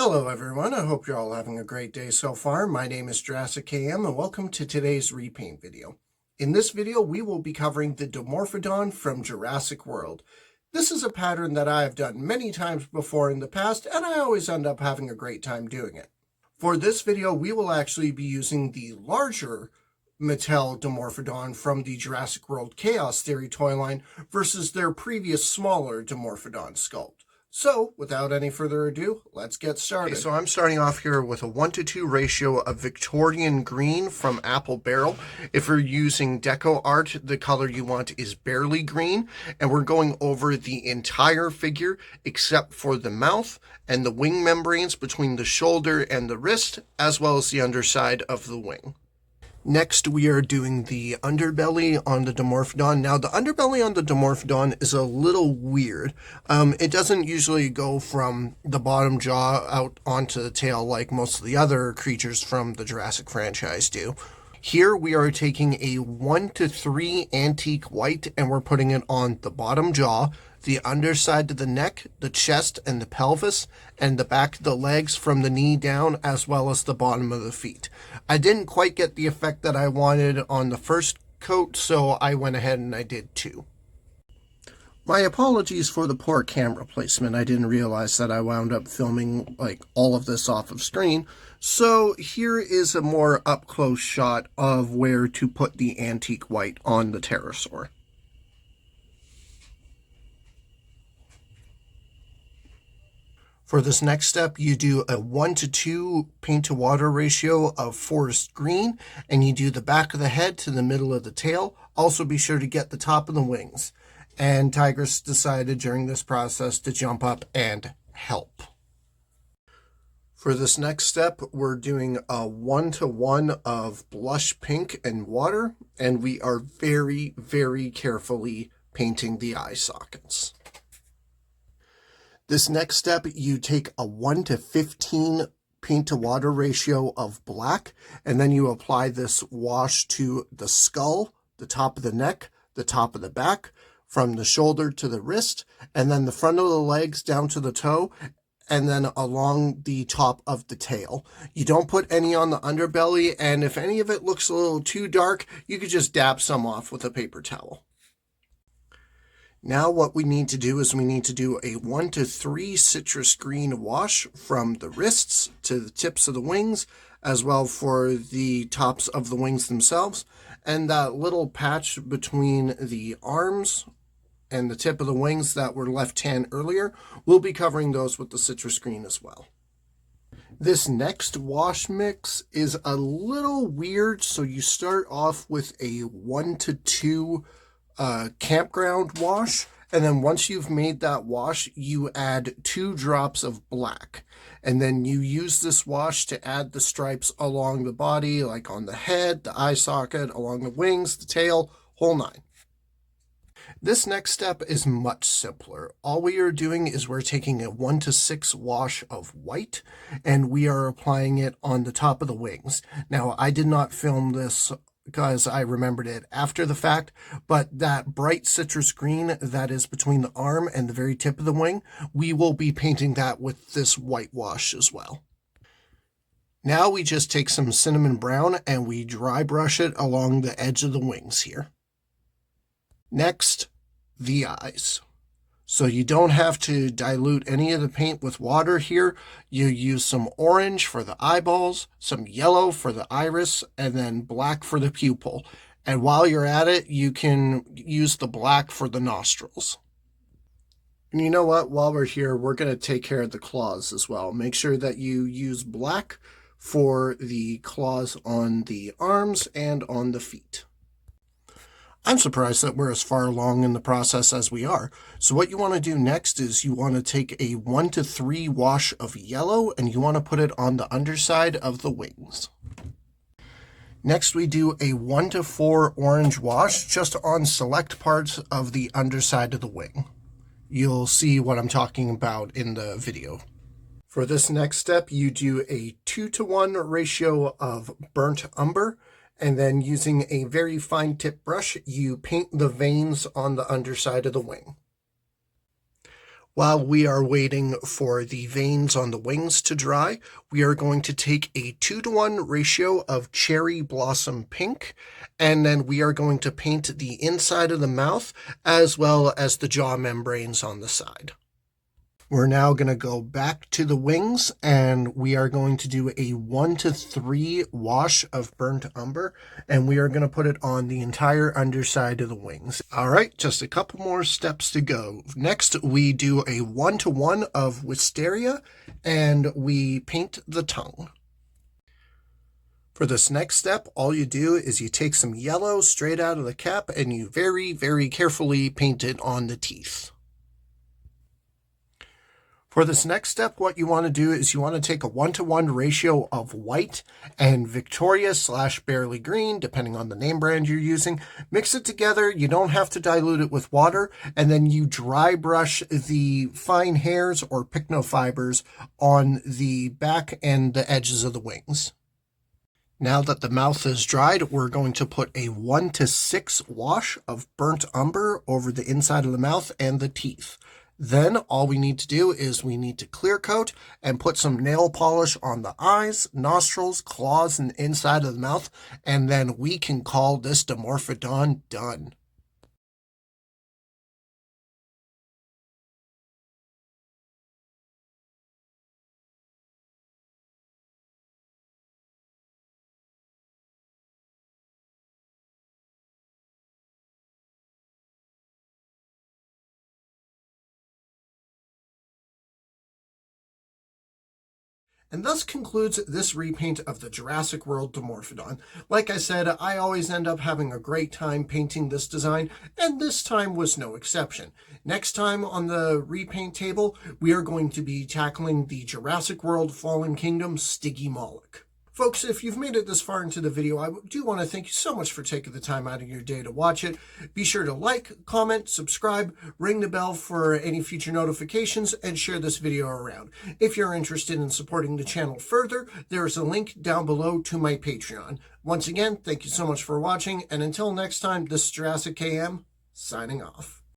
Hello everyone, I hope you're all having a great day so far. My name is JurassicKM and welcome to today's repaint video. In this video, we will be covering the Dimorphodon from Jurassic World. This is a pattern that I have done many times before in the past, and I always end up having a great time doing it. For this video, we will actually be using the larger Mattel Dimorphodon from the Jurassic World Chaos Theory toy line versus their previous smaller Dimorphodon sculpt. So, without any further ado, let's get started. Okay, so I'm starting off here with a 1:2 ratio of Victorian green from Apple Barrel. If you're using deco art, the color you want is barely green, and we're going over the entire figure except for the mouth and the wing membranes between the shoulder and the wrist, as well as the underside of the wing. Next, we are doing the underbelly on the Dimorphodon. Now, the underbelly on the Dimorphodon is a little weird. It doesn't usually go from the bottom jaw out onto the tail like most of the other creatures from the Jurassic franchise do. Here, we are taking a 1:3 antique white, and we're putting it on the bottom jaw, the underside of the neck, the chest, and the pelvis, and the back of the legs from the knee down, as well as the bottom of the feet. I didn't quite get the effect that I wanted on the first coat, so I went ahead and I did two. My apologies for the poor camera placement. I didn't realize that I wound up filming all of this off of screen. So here is a more up-close shot of where to put the antique white on the pterosaur. For this next step, you do a 1:2 paint to water ratio of forest green, and you do the back of the head to the middle of the tail. Also be sure to get the top of the wings. And Tigress decided during this process to jump up and help. For this next step, we're doing a 1:1 of blush pink and water, and we are very, very carefully painting the eye sockets. This next step, you take a 1:15 paint to water ratio of black, and then you apply this wash to the skull, the top of the neck, the top of the back, from the shoulder to the wrist, and then the front of the legs down to the toe, and then along the top of the tail. You don't put any on the underbelly, and if any of it looks a little too dark, you could just dab some off with a paper towel. Now what we need to do is we need to do a 1:3 citrus green wash from the wrists to the tips of the wings, as well for the tops of the wings themselves, and that little patch between the arms and the tip of the wings that were left tan earlier, we'll be covering those with the citrus green as well. This next wash mix is a little weird, so you start off with a 1:2 campground wash, and then once you've made that wash, you add 2 drops of black, and then you use this wash to add the stripes along the body, like on the head, the eye socket, along the wings, the tail, whole nine. This next step is much simpler. All we are doing is we're taking a 1:6 wash of white, and we are applying it on the top of the wings. Now, I did not film this because I remembered it after the fact, but that bright citrus green that is between the arm and the very tip of the wing, we will be painting that with this white wash as well. Now we just take some cinnamon brown and we dry brush it along the edge of the wings here. Next, the eyes. So you don't have to dilute any of the paint with water here. You use some orange for the eyeballs, some yellow for the iris, and then black for the pupil. And while you're at it, you can use the black for the nostrils. And you know what? While we're here, we're going to take care of the claws as well. Make sure that you use black for the claws on the arms and on the feet. I'm surprised that we're as far along in the process as we are. So what you want to do next is you want to take a 1:3 wash of yellow, and you want to put it on the underside of the wings. Next, we do a 1:4 orange wash just on select parts of the underside of the wing. You'll see what I'm talking about in the video. For this next step, you do a 2:1 ratio of burnt umber, and then using a very fine tip brush, you paint the veins on the underside of the wing. While we are waiting for the veins on the wings to dry, we are going to take a 2-to-1 ratio of cherry blossom pink, and then we are going to paint the inside of the mouth as well as the jaw membranes on the side. We're now going to go back to the wings, and we are going to do a 1 to 3 wash of burnt umber, and we are going to put it on the entire underside of the wings. All right, just a couple more steps to go. Next, we do a 1-to-1 of wisteria, and we paint the tongue. For this next step, all you do is you take some yellow straight out of the cap, and you very, very carefully paint it on the teeth. For this next step, what you want to do is you want to take a 1-to-1 ratio of white and Victoria/Barely Green, depending on the name brand you're using. Mix it together. You don't have to dilute it with water. And then you dry brush the fine hairs or pycnofibers on the back and the edges of the wings. Now that the mouth is dried, we're going to put a 1 to 6 wash of burnt umber over the inside of the mouth and the teeth. Then all we need to do is we need to clear coat and put some nail polish on the eyes, nostrils, claws, and inside of the mouth, and then we can call this Dimorphodon done. And thus concludes this repaint of the Jurassic World Dimorphodon. Like I said, I always end up having a great time painting this design, and this time was no exception. Next time on the repaint table, we are going to be tackling the Jurassic World Fallen Kingdom Stygimoloch. Folks, if you've made it this far into the video, I do want to thank you so much for taking the time out of your day to watch it. Be sure to like, comment, subscribe, ring the bell for any future notifications, and share this video around. If you're interested in supporting the channel further, there is a link down below to my Patreon. Once again, thank you so much for watching, and until next time, this is JurassicKM, signing off.